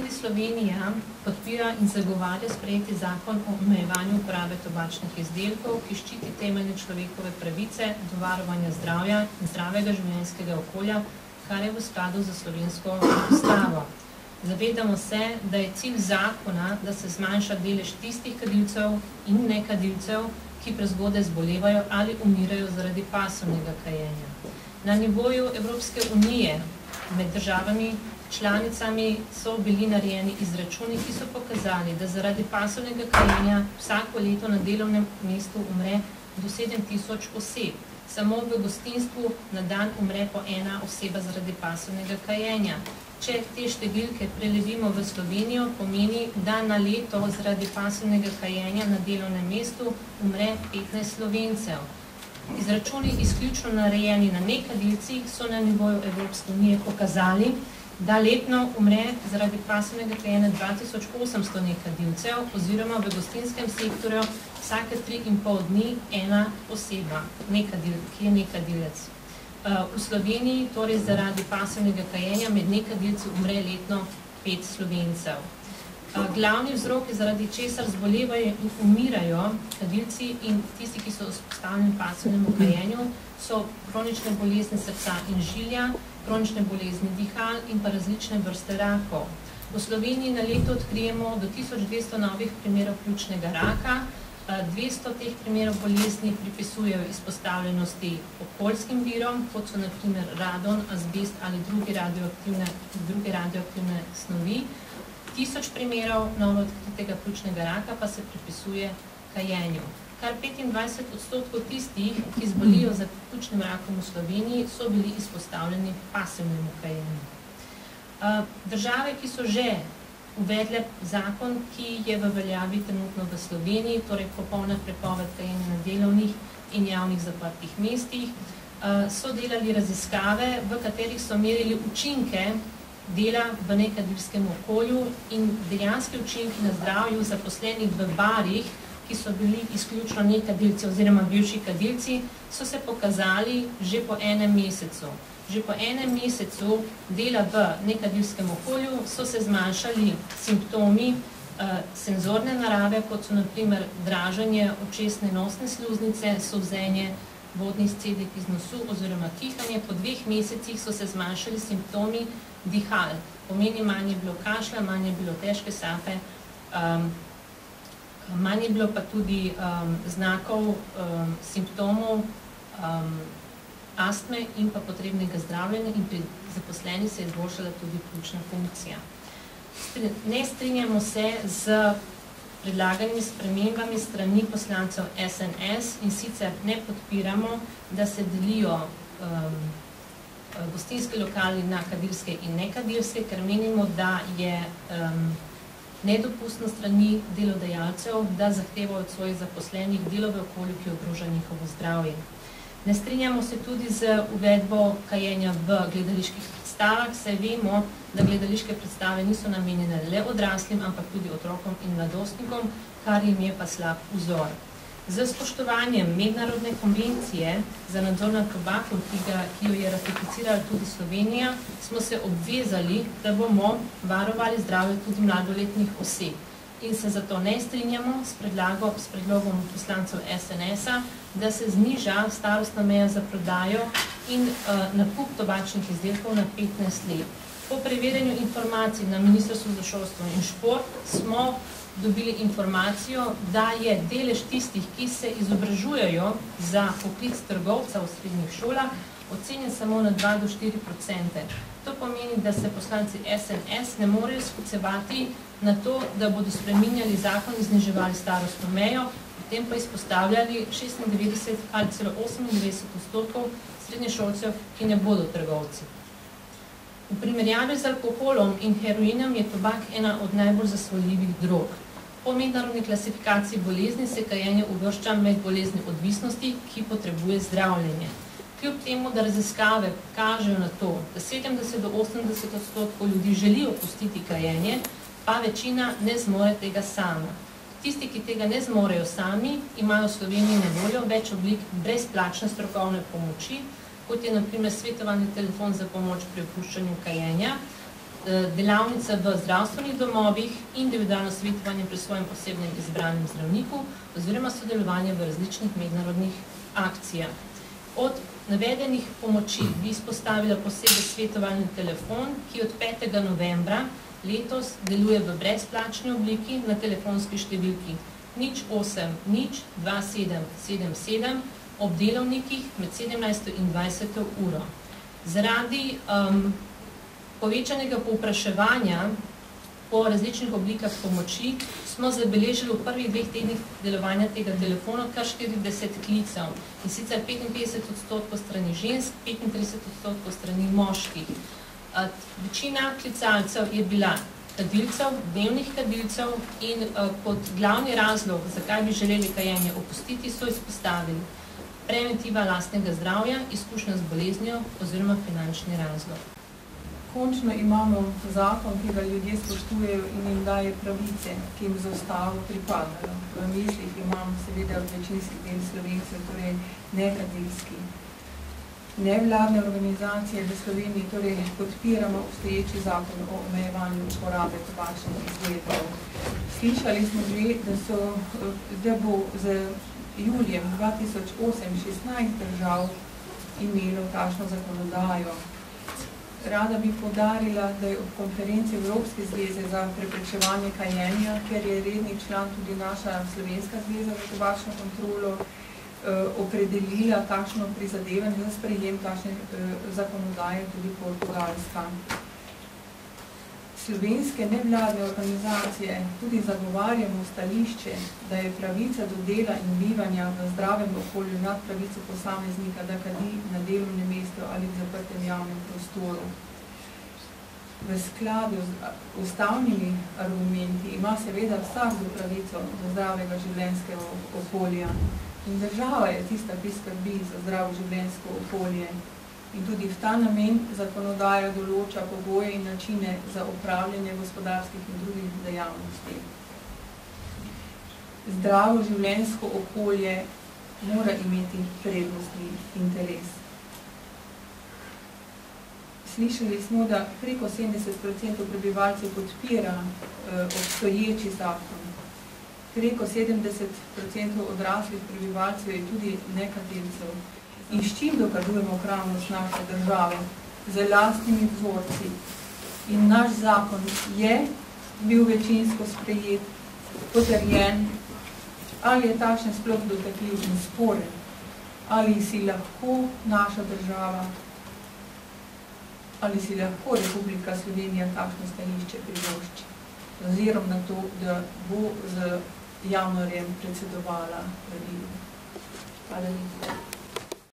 tudi Slovenija podpira in zagovarja sprejeti zakon o omejevanju uporabe tobačnih izdelkov, ki ščiti temeljne človekove pravice do varovanja zdravja in zdravega življenjskega okolja, kar je v skladu za slovensko ustavo. Zavedamo se, da je cilj zakona, da se zmanjša delež tistih kadilcev in nekadilcev, ki prezgodaj zbolevajo ali umirajo zaradi pasivnega kajenja. Na nivoju Evropske unije med državami članicami so bili narejeni izračuni, ki so pokazali, da zaradi pasivnega kajenja vsako leto na delovnem mestu umre do 7000 oseb. Samo v gostinstvu na dan umre po ena oseba zaradi pasivnega kajenja. Če te številke prelevimo v Slovenijo, pomeni, da na leto zaradi pasivnega kajenja na delovnem mestu umre 15 Slovencev. Izračuni izključno narejeni na nekadilcih so na nivoju Evropske unije pokazali, da letno umre zaradi pasivnega kajenja 2800 nekadilcev oziroma v gostinskem sektorju vsake 3,5 dni ena oseba, ki je nekadilec. V Sloveniji torej zaradi pasivnega kajenja med nekadilci umre letno 5 Slovencev. Glavni vzroki, zaradi česar zbolevajo in umirajo kadilci in tisti, ki so izpostavljeni pasivnemu kajenju, so kronične bolezni srca in žilja, kronične bolezni dihal in pa različne vrste rakov. V Sloveniji na leto odkrijemo do 1200 novih primerov pljučnega raka, 200 teh primerov bolezni pripisujejo izpostavljenosti okoljskim virom, kot so na primer radon, azbest ali druge radioaktivne snovi. 1000 primerov novo odkritega pljučnega raka pa se pripisuje kajenju. Kar 25% tistih, ki zbolijo za pljučnim rakom v Sloveniji, so bili izpostavljeni pasivnemu kajenju. Države, ki so že uvedle zakon, ki je v veljavi trenutno v Sloveniji, torej popolna prepoved kajenja na delovnih in javnih zaprtih mestih, so delali raziskave, v katerih so merili učinke dela v nekadilskem okolju in dejanski učinki na zdravju zaposlenih v barih, ki so bili izključno nekadilci oziroma bivši kadilci, so se pokazali že po enem mesecu. Že po enem mesecu dela v nekadilskem okolju so se zmanjšali simptomi senzorne narave, kot so na primer draženje očesne nosne sluznice, solzenje vodnih scedik iz nosu oziroma kihanje. Po 2 mesecih so se zmanjšali simptomi dihal. Pomeni, manj je bilo kašlja, manj je bilo težke sape, manj je bilo pa tudi znakov, simptomov astme in pa potrebnega zdravljenja in pri zaposleni se je izboljšala tudi pljučna funkcija. Ne strinjamo se z predlaganimi spremembami strani poslancev SNS in sicer ne podpiramo, da se delijo gostinski lokali na kadilske in nekadilske, ker menimo, da je nedopustno strani delodajalcev, da zahtevajo od svojih zaposlenih delo v okolju, ki ogroža njihovo zdravje. Ne strinjamo se tudi z uvedbo kajenja v gledaliških predstavah, saj vemo, da gledališke predstave niso namenjene le odraslim, ampak tudi otrokom in mladostnikom, kar jim je pa slab vzor. Z spoštovanjem mednarodne konvencije za nadzor nad tobakom, ki jo je ratificirala tudi Slovenija, smo se obvezali, da bomo varovali zdravje tudi mladoletnih oseb. In se zato ne strinjamo s predlogom poslancev SNS-a, da se zniža starostna meja za prodajo in nakup tobačnih izdelkov na 15 let. Po preverjanju informacij na Ministrstvu za šolstvo in šport smo dobili informacijo, da je delež tistih, ki se izobražujejo za poklic trgovca v srednjih šolah, ocenjen samo na 2 do 4%. To pomeni, da se poslanci SNS ne morejo sklicevati na to, da bodo spreminjali zakon in zniževali starostno mejo, potem pa izpostavljali 96 ali celo 98% srednješolcev, ki ne bodo trgovci. V primerjavi z alkoholom in heroinom je tobak ena od najbolj zasvojljivih drog. Po mednarodni klasifikaciji bolezni se kajenje uvršča med bolezni odvisnosti, ki potrebuje zdravljenje. Kljub temu, da raziskave kažejo na to, da 70 do 80% ljudi želi opustiti kajenje, pa večina ne zmore tega sama. Tisti, ki tega ne zmorejo sami, imajo v Sloveniji na voljo več oblik brezplačne strokovne pomoči, kot je na primer svetovalni telefon za pomoč pri opuščanju kajenja, delavnice v zdravstvenih domovih, individualno svetovanje pri svojem posebnem izbranem zdravniku oziroma sodelovanje v različnih mednarodnih akcijah. Od navedenih pomoči bi izpostavila posebej svetovalni telefon, ki od 5. novembra letos deluje v brezplačni obliki na telefonski številki 08-2777 ob delovnikih med 17. in 20. uro. Zaradi povečanega povpraševanja po različnih oblikah pomoči smo zabeležili v prvih 2 tednih delovanja tega telefona kar 40 klicev, in sicer 55% strani žensk, 35% strani moških. Večina klicalcev je bila kadilcev, dnevnih kadilcev, in kot glavni razlog, zakaj bi želeli kajenje opustiti, so izpostavili preventiva lastnega zdravja, izkušnja z boleznijo oziroma finančni razlog. Končno imamo zakon, ki ga ljudje spoštujejo in jim daje pravice, ki jim za ustavo pripadajo. V mislih imam seveda večinski del Slovencev, torej nekadilski. Nevladne organizacije v Sloveniji torej podpiramo obstoječi zakon o omejevanju uporabe tobačnih izdelkov. Slišali smo že, da bo z julijem 2008 16 držav imelo takšno zakonodajo. Rada bi poudarila, da je ob konferenci Evropske zveze za preprečevanje kajenja, ker je redni član tudi naša Slovenska zveza za tobačno kontrolo, opredelila takšno prizadevanje za sprejem takšne zakonodaje tudi Portugalska. Slovenske nevladne organizacije tudi zagovarjamo stališče, da je pravica do dela in bivanja v zdravem okolju nad pravico posameznika, da kadi na delovnem mestu ali v zaprtem javnem prostoru. V skladu z ustavnimi argumenti ima seveda vsakdo pravico do zdravega življenjskega okolja in država je tista, ki skrbi za zdravo življenjsko okolje. In tudi v ta namen zakonodaja določa pogoje in načine za upravljanje gospodarskih in drugih dejavnosti. Zdravo življenjsko okolje mora imeti prednostni interes. Slišali smo, da preko 70% prebivalcev podpira obstoječi zakon. Preko 70% odraslih prebivalcev je tudi nekadilcev. In s čim dokazujemo pravnost naše države? Z lastnimi vzorci. In naš zakon je bil večinsko sprejet, potrjen, ali je takšen sploh dotakljiv in sporen, ali si lahko naša država, ali si lahko Republika Slovenija takšno stališče privošči, ozirom na to, da bo z januarjem predsedovala v EU. Hvala lepa.